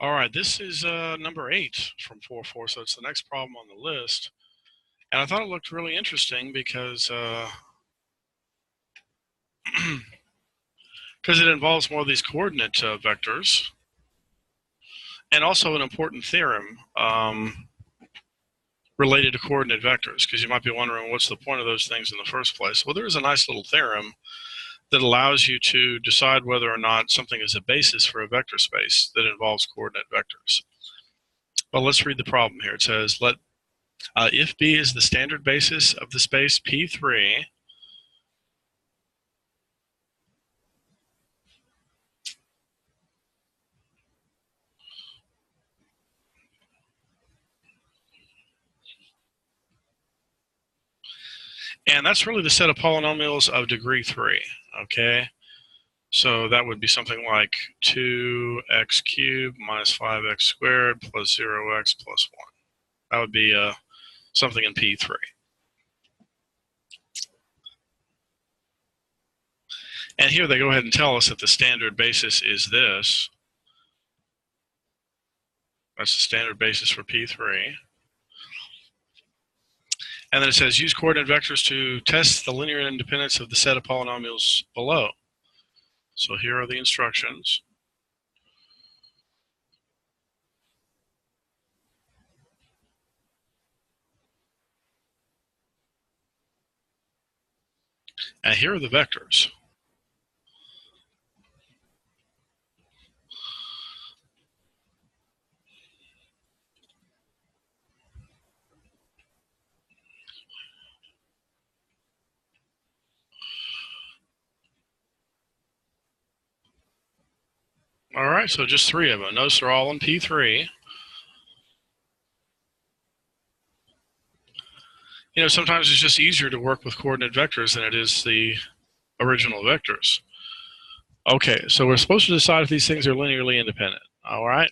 All right, this is number 8 from 4-4, so it's the next problem on the list. And I thought it looked really interesting because it involves more of these coordinate vectors, and also an important theorem related to coordinate vectors, because you might be wondering what's the point of those things in the first place. Well, there is a nice little theorem that allows you to decide whether or not something is a basis for a vector space that involves coordinate vectors. Well, let's read the problem here. It says, if B is the standard basis of the space P3, and that's really the set of polynomials of degree 3, okay? So that would be something like 2x cubed minus 5x squared plus 0x plus 1. That would be something in P3. And here they go ahead and tell us that the standard basis is this. That's the standard basis for P3. And then it says, use coordinate vectors to test the linear independence of the set of polynomials below. So here are the instructions. And here are the vectors. All right, so just 3 of them. Notice they're all in P3. You know, sometimes it's just easier to work with coordinate vectors than it is the original vectors. Okay, so we're supposed to decide if these things are linearly independent. All right.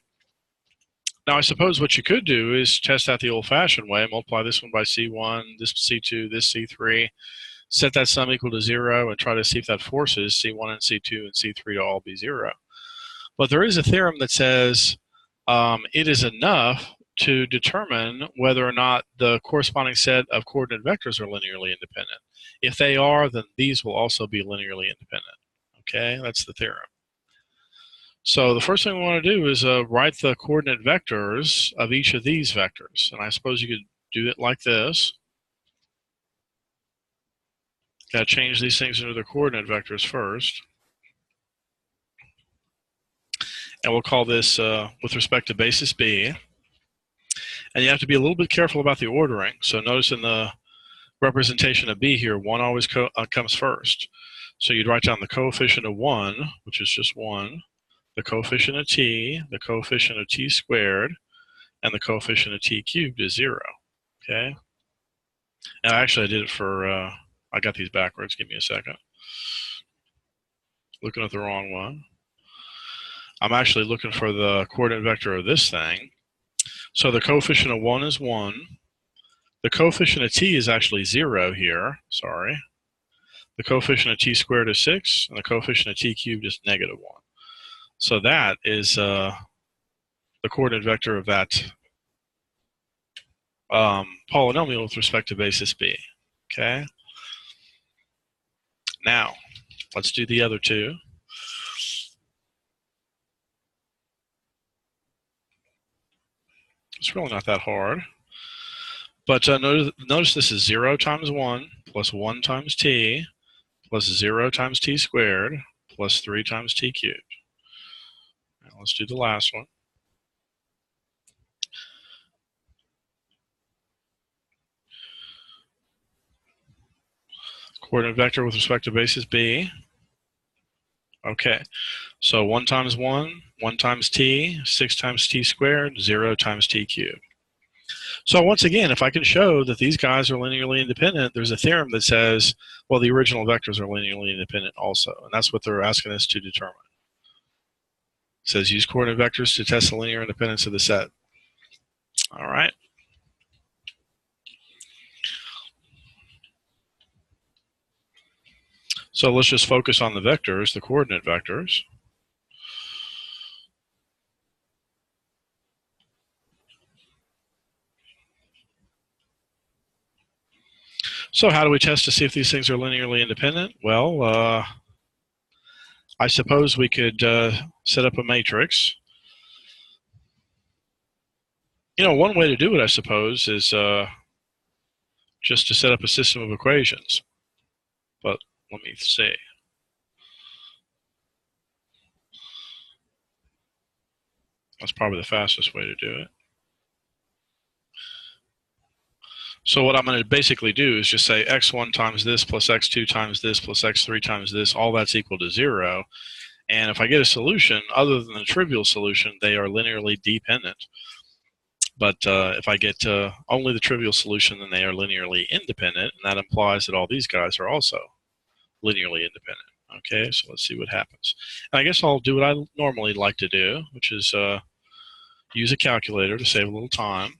Now, I suppose what you could do is test that the old-fashioned way, multiply this one by C1, this C2, this C3, set that sum equal to 0, and try to see if that forces C1 and C2 and C3 to all be 0. But there is a theorem that says it is enough to determine whether or not the corresponding set of coordinate vectors are linearly independent. If they are, then these will also be linearly independent. Okay, that's the theorem. So the first thing we want to do is write the coordinate vectors of each of these vectors. And I suppose you could do it like this. Got to change these things into their coordinate vectors first. And we'll call this, with respect to basis B. And you have to be a little bit careful about the ordering. So notice in the representation of B here, 1 always comes first. So you'd write down the coefficient of 1, which is just 1, the coefficient of t, the coefficient of t squared, and the coefficient of t cubed is 0. Okay? And actually I did it for, I got these backwards. Give me a second. Looking at the wrong one. I'm actually looking for the coordinate vector of this thing. So the coefficient of 1 is 1. The coefficient of t is actually 0 here. Sorry. The coefficient of t squared is 6, and the coefficient of t cubed is -1. So that is the coordinate vector of that polynomial with respect to basis B. Okay? Now, let's do the other two. It's really not that hard. But notice this is 0 times 1 plus 1 times t plus 0 times t squared plus 3 times t cubed. Now let's do the last one. Coordinate vector with respect to basis B. Okay, so 1 times 1, 1 times t, 6 times t squared, 0 times t cubed. So once again, if I can show that these guys are linearly independent, there's a theorem that says, well, the original vectors are linearly independent also. And that's what they're asking us to determine. It says use coordinate vectors to test the linear independence of the set. All right. So let's just focus on the vectors, the coordinate vectors. So how do we test to see if these things are linearly independent? Well, I suppose we could set up a matrix. One way to do it, I suppose, is just to set up a system of equations. But let me see. That's probably the fastest way to do it. So what I'm going to basically do is just say x1 times this plus x2 times this plus x3 times this, all that's equal to 0. And if I get a solution, other than the trivial solution, they are linearly dependent. But if I get only the trivial solution, then they are linearly independent, and that implies that all these guys are also linearly independent. Okay, so let's see what happens. And I guess I'll do what I normally like to do, which is use a calculator to save a little time.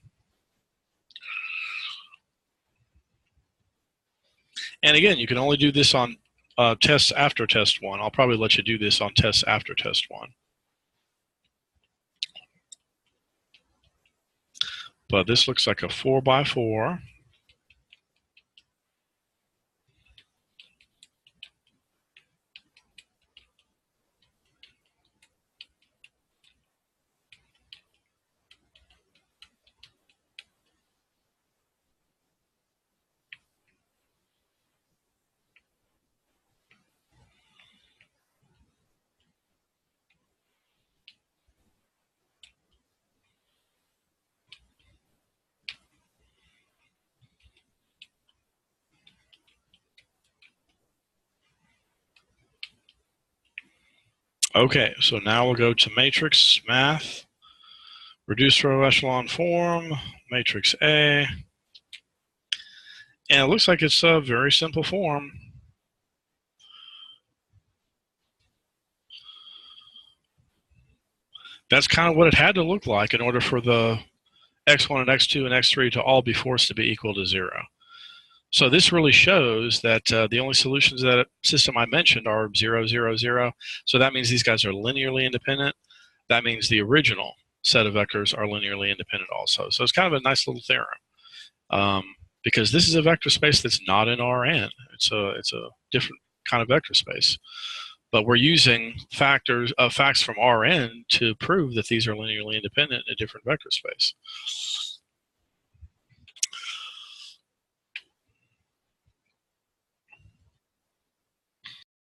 And again, you can only do this on tests after test 1. I'll probably let you do this on tests after test 1. But this looks like a 4x4. Okay, so now we'll go to matrix math, reduced row echelon form, matrix A. And it looks like it's a very simple form. That's kind of what it had to look like in order for the x1 and x2 and x3 to all be forced to be equal to 0. So this really shows that the only solutions to that system I mentioned are 0, 0, 0. So that means these guys are linearly independent. That means the original set of vectors are linearly independent also. So it's kind of a nice little theorem because this is a vector space that's not in Rn. It's a different kind of vector space. But we're using facts from Rn to prove that these are linearly independent in a different vector space.